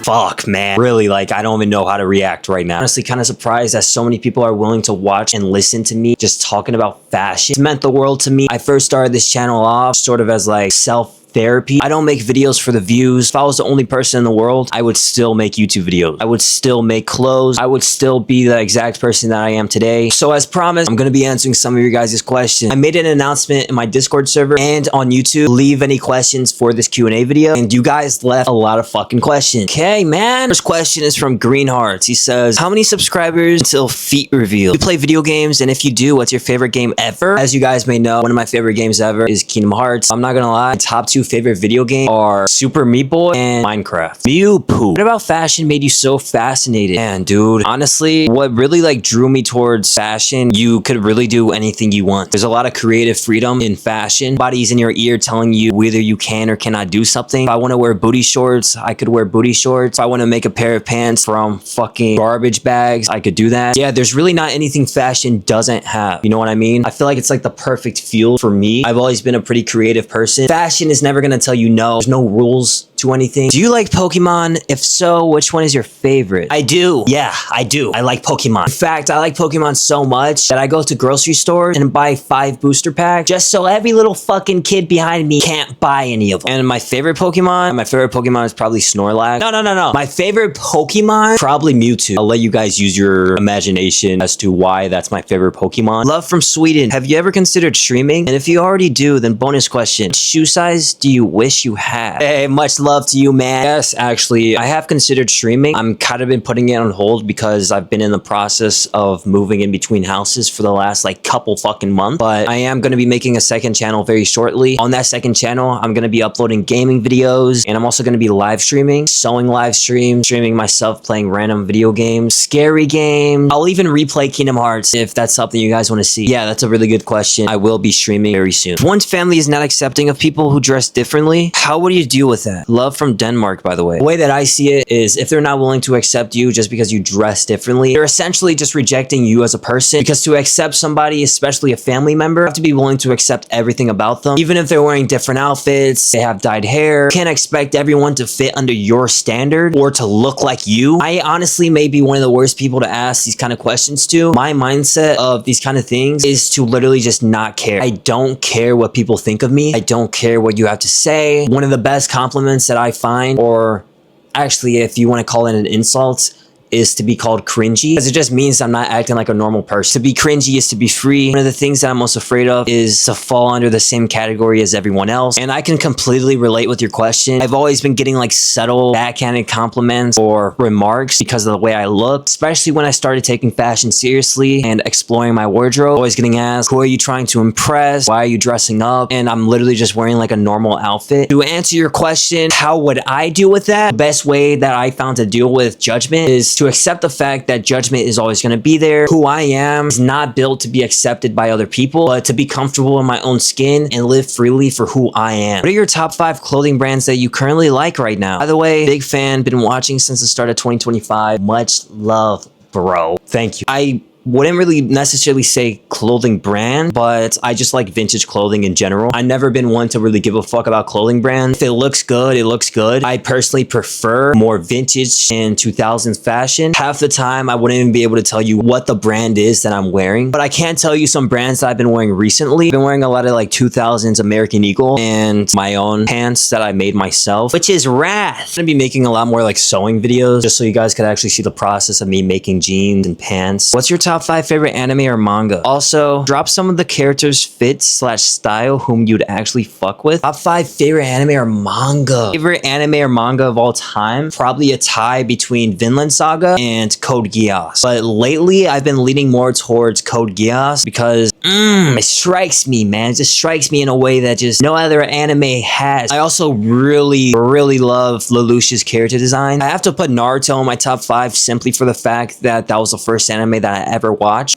fuck, man. Really, like, I don't even know how to react right now. Honestly, kind of surprised that so many people are willing to watch and listen to me just talking about fashion. It's meant the world to me. I first started this channel off sort of as like therapy. I don't make videos for the views. If I was the only person in the world, I would still make YouTube videos. I would still make clothes. I would still be the exact person that I am today. So as promised, I'm going to be answering some of your guys' questions. I made an announcement in my Discord server and on YouTube. Leave any questions for this Q&A video. And you guys left a lot of fucking questions. Okay, man. First question is from Green Hearts. He says, how many subscribers until feet reveal? You play video games, and if you do, what's your favorite game ever? As you guys may know, one of my favorite games ever is Kingdom Hearts. I'm not gonna lie, my top two favorite video games are Super Meat Boy and Minecraft. Mew poo. What about fashion made you so fascinated? Man, dude, honestly, what really like drew me towards fashion, you could really do anything you want. There's a lot of creative freedom in fashion. Body's in your ear telling you whether you can or cannot do something. If I want to wear booty shorts, I could wear booty shorts. If I want to make a pair of pants from fucking garbage bags, I could do that. Yeah, there's really not anything fashion doesn't have. You know what I mean? I feel like it's like the perfect field for me. I've always been a pretty creative person. Fashion is never gonna tell you no. There's no rules to anything. Do you like Pokemon? If so, which one is your favorite? I do. Yeah, I do. I like Pokemon. In fact, I like Pokemon so much that I go to grocery stores and buy 5 booster packs just so every little fucking kid behind me can't buy any of them. And my favorite Pokemon is probably Snorlax. No. My favorite Pokemon, probably Mewtwo. I'll let you guys use your imagination as to why that's my favorite Pokemon. Love from Sweden. Have you ever considered streaming? And if you already do, then bonus question. Shoe size do you wish you had? Hey, much love to you, man. Yes, actually, I have considered streaming. I'm kind of been putting it on hold because I've been in the process of moving in between houses for the last like couple fucking months. But I am going to be making a second channel very shortly. On that second channel, I'm going to be uploading gaming videos, and I'm also going to be live streaming, sewing live streams, streaming myself playing random video games, scary games. I'll even replay Kingdom Hearts if that's something you guys want to see. Yeah, that's a really good question. I will be streaming very soon. If one's family is not accepting of people who dress differently, how would you deal with that? Love from Denmark, by the way. The way that I see it is if they're not willing to accept you just because you dress differently, they're essentially just rejecting you as a person, because to accept somebody, especially a family member, you have to be willing to accept everything about them. Even if they're wearing different outfits, they have dyed hair, you can't expect everyone to fit under your standard or to look like you. I honestly may be one of the worst people to ask these kind of questions to. My mindset of these kind of things is to literally just not care. I don't care what people think of me. I don't care what you have to say. One of the best compliments that I find, or actually if you want to call it an insult, is to be called cringy, because it just means I'm not acting like a normal person. To be cringy is to be free. One of the things that I'm most afraid of is to fall under the same category as everyone else. And I can completely relate with your question. I've always been getting like subtle backhanded compliments or remarks because of the way I look, especially when I started taking fashion seriously and exploring my wardrobe. Always getting asked, who are you trying to impress? Why are you dressing up? And I'm literally just wearing like a normal outfit. To answer your question, how would I deal with that? The best way that I found to deal with judgment is to accept the fact that judgment is always going to be there. Who I am is not built to be accepted by other people, but to be comfortable in my own skin and live freely for who I am. What are your top 5 clothing brands that you currently like right now? By the way, big fan, been watching since the start of 2025. Much love, bro. Thank you. I wouldn't really necessarily say clothing brand, but I just like vintage clothing in general. I've never been one to really give a fuck about clothing brand. If it looks good, it looks good. I personally prefer more vintage and 2000s fashion. Half the time, I wouldn't even be able to tell you what the brand is that I'm wearing, but I can tell you some brands that I've been wearing recently. I've been wearing a lot of like 2000s American Eagle and my own pants that I made myself, which is rad. I'm gonna be making a lot more like sewing videos just so you guys could actually see the process of me making jeans and pants. What's your top 5 favorite anime or manga? Also, drop some of the characters fit/style whom you'd actually fuck with. Top 5 favorite anime or manga. Favorite anime or manga of all time? Probably a tie between Vinland Saga and Code Geass. But lately, I've been leaning more towards Code Geass because it strikes me, man. It just strikes me in a way that just no other anime has. I also really love Lelouch's character design. I have to put Naruto in my top 5 simply for the fact that that was the first anime that I ever watched.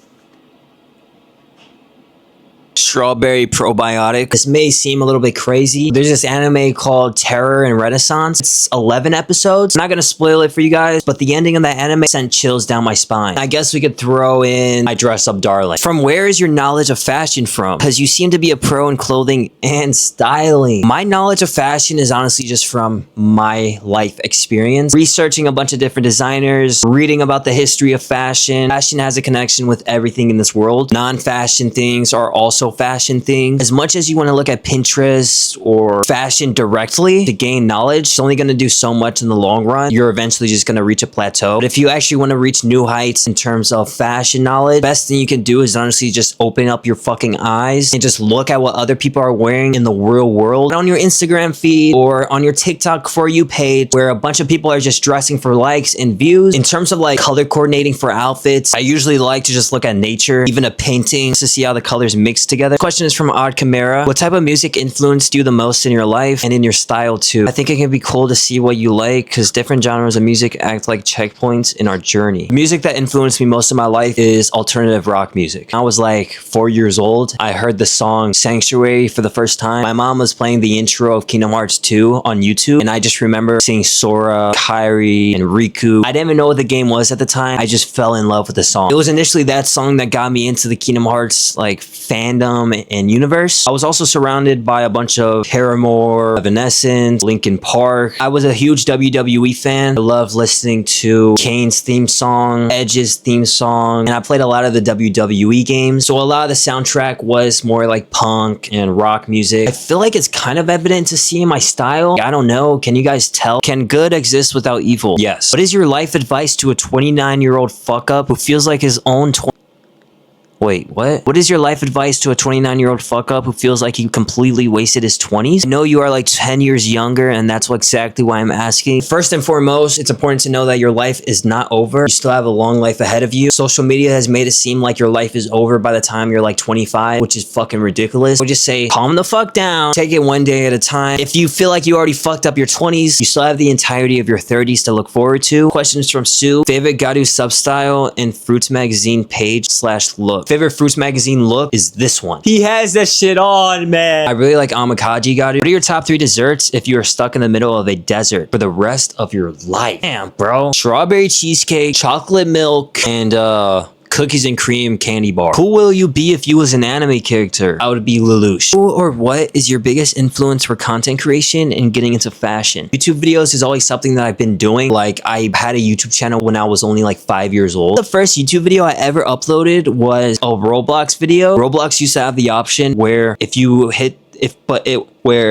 strawberry probiotic. This may seem a little bit crazy. There's this anime called Terror and Renaissance. It's 11 episodes. I'm not gonna spoil it for you guys, but the ending of that anime sent chills down my spine. I guess we could throw in I Dress Up Darling. From where is your knowledge of fashion from? Because you seem to be a pro in clothing and styling. My knowledge of fashion is honestly just from my life experience. Researching a bunch of different designers, reading about the history of fashion. Fashion has a connection with everything in this world. Non-fashion things are also fashion things. As much as you want to look at Pinterest or fashion directly to gain knowledge, it's only going to do so much in the long run. You're eventually just going to reach a plateau. But if you actually want to reach new heights in terms of fashion knowledge, best thing you can do is honestly just open up your fucking eyes and just look at what other people are wearing in the real world. On your Instagram feed or on your TikTok For You page, where a bunch of people are just dressing for likes and views. In terms of like color coordinating for outfits, I usually like to just look at nature, even a painting, to see how the colors mix together. The question is from Odd Chimera. What type of music influenced you the most in your life and in your style too? I think it can be cool to see what you like because different genres of music act like checkpoints in our journey. The music that influenced me most of my life is alternative rock music. I was like 4 years old. I heard the song Sanctuary for the first time. My mom was playing the intro of Kingdom Hearts 2 on YouTube, and I just remember seeing Sora, Kairi, and Riku. I didn't even know what the game was at the time. I just fell in love with the song. It was initially that song that got me into the Kingdom Hearts like fandom and universe. I was also surrounded by a bunch of Paramore, Evanescence, Linkin Park. I was a huge WWE fan. I loved listening to Kane's theme song, Edge's theme song, and I played a lot of the WWE games. So a lot of the soundtrack was more like punk and rock music. I feel like it's kind of evident to see in my style. I don't know. Can you guys tell? Can good exist without evil? Yes. What is your life advice to a 29-year-old fuck up who feels like his own Wait, what? What is your life advice to a 29-year-old fuck up who feels like he completely wasted his 20s? I know you are like 10 years younger, and that's exactly why I'm asking. First and foremost, it's important to know that your life is not over. You still have a long life ahead of you. Social media has made it seem like your life is over by the time you're like 25, which is fucking ridiculous. I would just say, calm the fuck down. Take it one day at a time. If you feel like you already fucked up your 20s, you still have the entirety of your 30s to look forward to. Questions from Sue. Favorite Garu substyle and Fruits Magazine page/look. Favorite Fruits Magazine look is this one. He has that shit on, man. I really like Amakaji Garu. What are your top 3 desserts if you are stuck in the middle of a desert for the rest of your life? Damn, bro. Strawberry cheesecake, chocolate milk, and cookies and cream candy bar. Who will you be if you was an anime character? I would be Lelouch. Who or what is your biggest influence for content creation and getting into fashion? YouTube videos is always something that I've been doing. Like, I had a YouTube channel when I was only like 5 years old. The first YouTube video I ever uploaded was a Roblox video. Roblox used to have the option where if you hit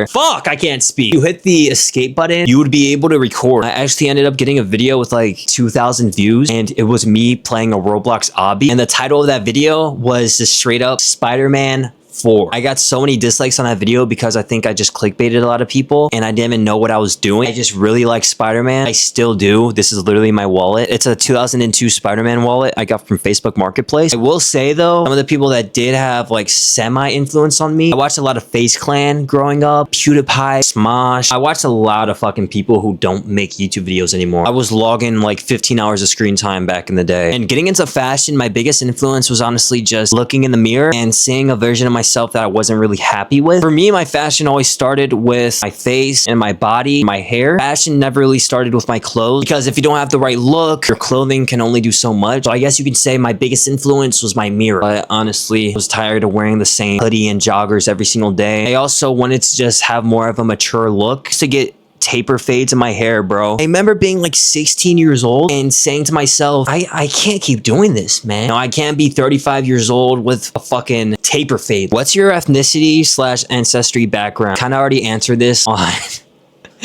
fuck, I can't speak. You hit the escape button, you would be able to record. I actually ended up getting a video with like 2,000 views, and it was me playing a Roblox obby. And the title of that video was just straight up Spider-Man 4. I got so many dislikes on that video because I think I just clickbaited a lot of people and I didn't even know what I was doing. I just really like Spider-Man. I still do. This is literally my wallet. It's a 2002 Spider-Man wallet I got from Facebook Marketplace. I will say though, some of the people that did have like semi-influence on me, I watched a lot of FaZe Clan growing up, PewDiePie, Smosh. I watched a lot of fucking people who don't make YouTube videos anymore. I was logging like 15 hours of screen time back in the day. And getting into fashion, my biggest influence was honestly just looking in the mirror and seeing a version of myself that I wasn't really happy with. For me, my fashion always started with my face and my body, my hair. Fashion never really started with my clothes because if you don't have the right look, your clothing can only do so much. So I guess you can say my biggest influence was my mirror. But honestly, I was tired of wearing the same hoodie and joggers every single day. I also wanted to just have more of a mature look to get taper fades in my hair, bro. I remember being like 16 years old and saying to myself, I can't keep doing this, man. No, I can't be 35 years old with a fucking taper fade. What's your ethnicity/ancestry background? Kind of already answered this on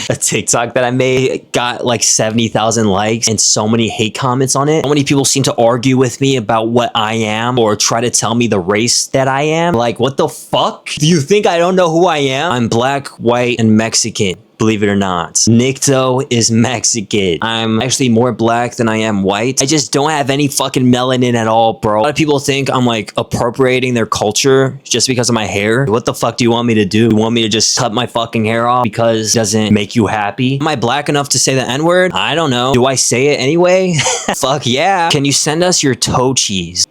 a TikTok that I made. Got like 70,000 likes and so many hate comments on it. So many people seem to argue with me about what I am or try to tell me the race that I am. Like, what the fuck? Do you think I don't know who I am? I'm black, white, and Mexican. Believe it or not. Nycto is Mexican. I'm actually more black than I am white. I just don't have any fucking melanin at all, bro. A lot of people think I'm like appropriating their culture just because of my hair. What the fuck do you want me to do? You want me to just cut my fucking hair off because it doesn't make you happy? Am I black enough to say the N-word? I don't know. Do I say it anyway? Fuck yeah. Can you send us your toe cheese?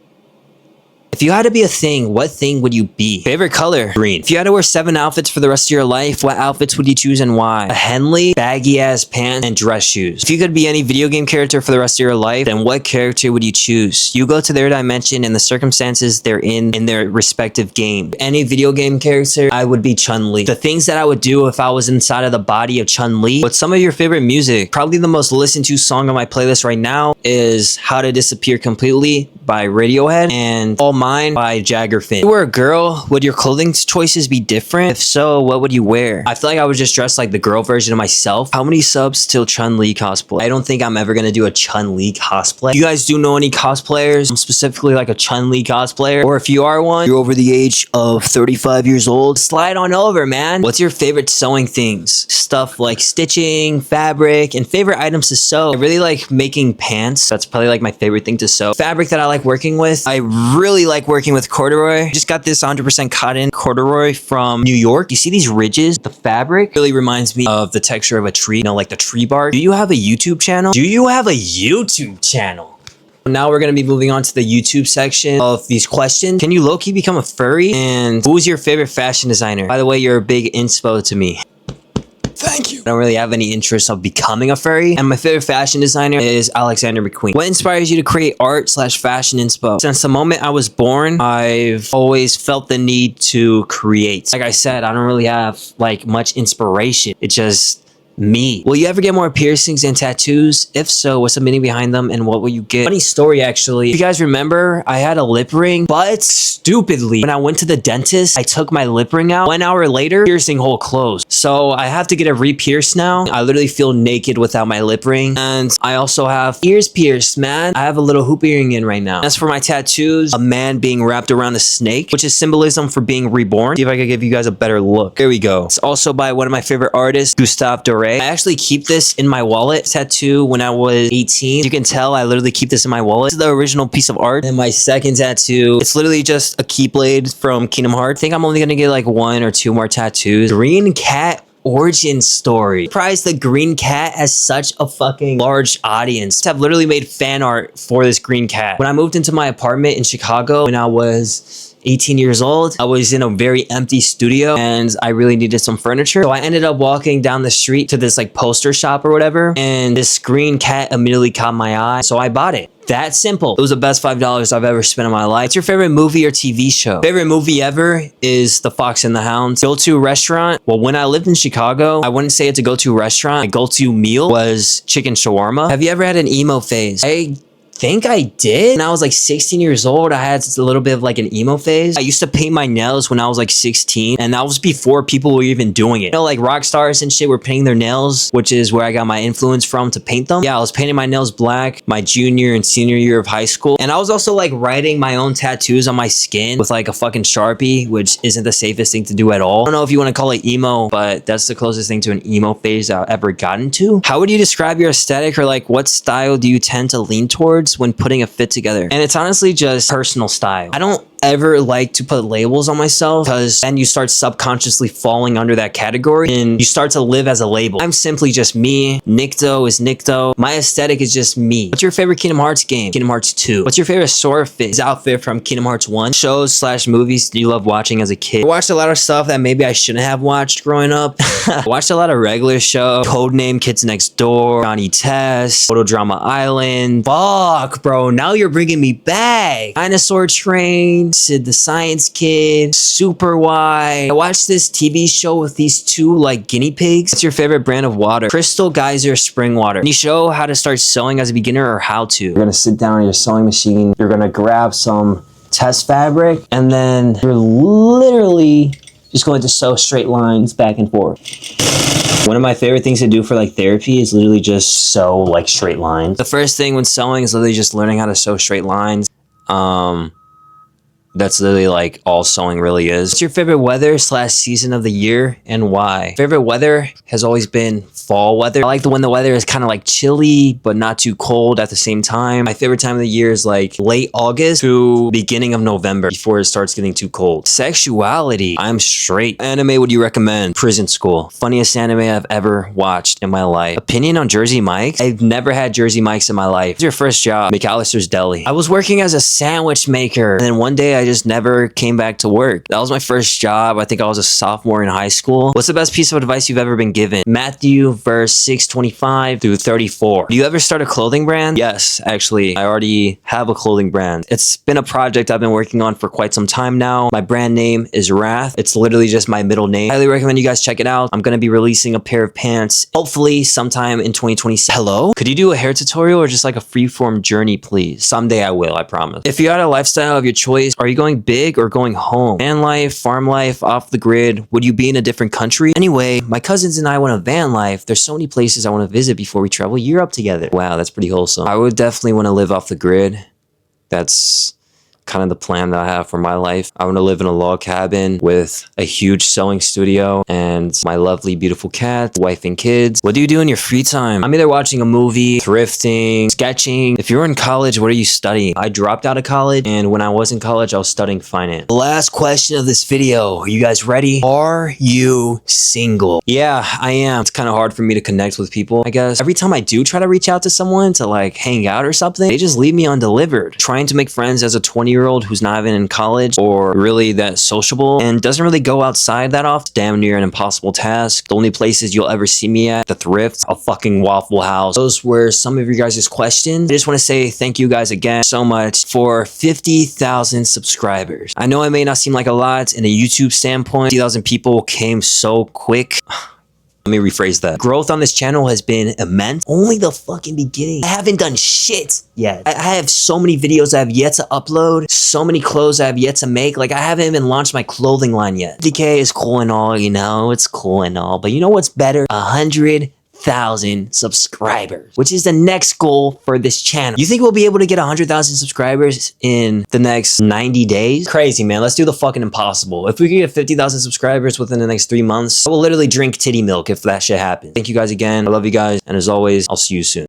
If you had to be a thing, what thing would you be? Favorite color? Green. If you had to wear 7 outfits for the rest of your life, what outfits would you choose and why? A Henley, baggy ass pants, and dress shoes. If you could be any video game character for the rest of your life, then what character would you choose? You go to their dimension and the circumstances they're in their respective game. Any video game character, I would be Chun-Li. The things that I would do if I was inside of the body of Chun-Li. What's some of your favorite music? Probably the most listened to song on my playlist right now is How to Disappear Completely by Radiohead and All Mine by Jaggerfin. If you were a girl, would your clothing choices be different? If so, what would you wear? I feel like I would just dress like the girl version of myself. How many subs till Chun-Li cosplay? I don't think I'm ever gonna do a Chun-Li cosplay. You guys do know any cosplayers? Specifically like a Chun-Li cosplayer? Or if you are one, you're over the age of 35 years old, slide on over, man. What's your favorite sewing things? Stuff like stitching, fabric, and favorite items to sew. I really like making pants. That's probably like my favorite thing to sew. Fabric that I like working with. I really like working with corduroy. Just got this 100% cotton corduroy from New York. You see these ridges? The fabric really reminds me of the texture of a tree, you know, like the tree bark. Do you have a YouTube channel? Do you have a YouTube channel? Now we're going to be moving on to the YouTube section of these questions. Can you low-key become a furry? And who's your favorite fashion designer? By the way, you're a big inspo to me. Thank you. I don't really have any interest of becoming a furry. And my favorite fashion designer is Alexander McQueen. What inspires you to create art / fashion inspo? Since the moment I was born, I've always felt the need to create. Like I said, I don't really have like much inspiration. It's just me. Will you ever get more piercings and tattoos? If so, what's the meaning behind them and what will you get? Funny story actually. If you guys remember, I had a lip ring, but stupidly, when I went to the dentist, I took my lip ring out. 1 hour later, piercing hole closed. So I have to get it re-pierced now. I literally feel naked without my lip ring. And I also have ears pierced, man. I have a little hoop earring in right now. As for my tattoos, a man being wrapped around a snake, which is symbolism for being reborn. See if I can give you guys a better look. There we go. It's also by one of my favorite artists, Gustave Doré. I actually keep this in my wallet. Tattoo when I was 18. You can tell I literally keep this in my wallet. This is the original piece of art. And my second tattoo, it's literally just a Keyblade from Kingdom Hearts. I think I'm only gonna get like 1 or 2 more tattoos. Green cat origin story. Surprised the green cat has such a fucking large audience. I've literally made fan art for this green cat. When I moved into my apartment in Chicago when I was 18 years old, I was in a very empty studio and I really needed some furniture. So I ended up walking down the street to this like poster shop or whatever, and this green cat immediately caught my eye. So I bought it. That simple. It was the best $5 I've ever spent in my life. What's your favorite movie or TV show? Favorite movie ever is The Fox and the Hound. Go-to restaurant? Well, when I lived in Chicago, I wouldn't say it's a go-to restaurant. My go-to meal was chicken shawarma. Have you ever had an emo phase? I think I did. When I was like 16 years old, I had a little bit of like an emo phase. I used to paint my nails when I was like 16, and that was before people were even doing it. You know, like rock stars and shit were painting their nails, which is where I got my influence from to paint them. Yeah, I was painting my nails black my junior and senior year of high school. And I was also like writing my own tattoos on my skin with like a fucking Sharpie, which isn't the safest thing to do at all. I don't know if you want to call it emo, but that's the closest thing to an emo phase I've ever gotten to. How would you describe your aesthetic, or like what style do you tend to lean towards when putting a fit together? And it's honestly just personal style. I don't ever like to put labels on myself, because then you start subconsciously falling under that category and you start to live as a label. I'm simply just me. Nycto is Nycto. My aesthetic is just me. What's your favorite Kingdom Hearts game? Kingdom Hearts 2. What's your favorite Sora fit? Outfit from Kingdom Hearts 1. Shows / movies you love watching as a kid? I watched a lot of stuff that maybe I shouldn't have watched growing up. I watched a lot of regular shows. Codename Kids Next Door, Johnny Test, Photodrama Island. Fuck, bro. Now you're bringing me back. Dinosaur Train, Sid the Science Kid, Super Y. I watched this TV show with these 2 like guinea pigs. What's your favorite brand of water? Crystal Geyser Spring Water. Can you show how to start sewing as a beginner, or how to? You're gonna sit down on your sewing machine. You're gonna grab some test fabric, and then you're literally just going to sew straight lines back and forth. One of my favorite things to do for like therapy is literally just sew like straight lines. The first thing when sewing is literally just learning how to sew straight lines. That's literally like all sewing really is. What's your favorite weather / season of the year and why? Favorite weather has always been fall weather. I like when the weather is kind of like chilly but not too cold at the same time. My favorite time of the year is like late August to beginning of November before it starts getting too cold. Sexuality. I'm straight. Anime would you recommend? Prison School. Funniest anime I've ever watched in my life. Opinion on Jersey Mike's? I've never had Jersey Mike's in my life. What's your first job? McAllister's Deli. I was working as a sandwich maker, and then one day I I just never came back to work. That was my first job. I think I was a sophomore in high school. What's the best piece of advice you've ever been given? Matthew verse 6:25 through 34. Do you ever start a clothing brand? Yes, actually, I already have a clothing brand. It's been a project I've been working on for quite some time now. My brand name is Wrath. It's literally just my middle name. I highly recommend you guys check it out. I'm gonna be releasing a pair of pants, hopefully sometime in 2026. Hello? Could you do a hair tutorial or just like a freeform journey, please? Someday I will, I promise. If you had a lifestyle of your choice, are you going big or going home? Van life, farm life, off the grid? Would you be in a different country? Anyway, my cousins and I went on van life. There's so many places I want to visit before we travel Europe together. Wow, that's pretty wholesome. I would definitely want to live off the grid. That's kind of the plan that I have for my life. I want to live in a log cabin with a huge sewing studio and my lovely, beautiful cat, wife and kids. What do you do in your free time? I'm either watching a movie, thrifting, sketching. If you're in college, what are you studying? I dropped out of college, and when I was in college, I was studying finance. The last question of this video. Are you guys ready? Are you single? Yeah, I am. It's kind of hard for me to connect with people, I guess. Every time I do try to reach out to someone to like hang out or something, they just leave me undelivered. Trying to make friends as a 20-year-old who's not even in college or really that sociable and doesn't really go outside that often, damn near an impossible task. The only places you'll ever see me at, the thrift, a fucking Waffle House. Those were some of you guys' questions. I just want to say thank you guys again so much for 50,000 subscribers. I know it may not seem like a lot in a YouTube standpoint. 50,000 people came so quick. Let me rephrase that. Growth on this channel has been immense. Only the fucking beginning. I haven't done shit yet. I have so many videos I have yet to upload. So many clothes I have yet to make. Like, I haven't even launched my clothing line yet. 50K is cool and all, you know, it's cool and all. But you know what's better? 100,000 subscribers, which is the next goal for this channel. You think we'll be able to get 100,000 subscribers in the next 90 days? Crazy, man. Let's do the fucking impossible. If we could get 50,000 subscribers within the next 3 months, I will literally drink titty milk if that shit happens. Thank you guys again. I love you guys. And as always, I'll see you soon.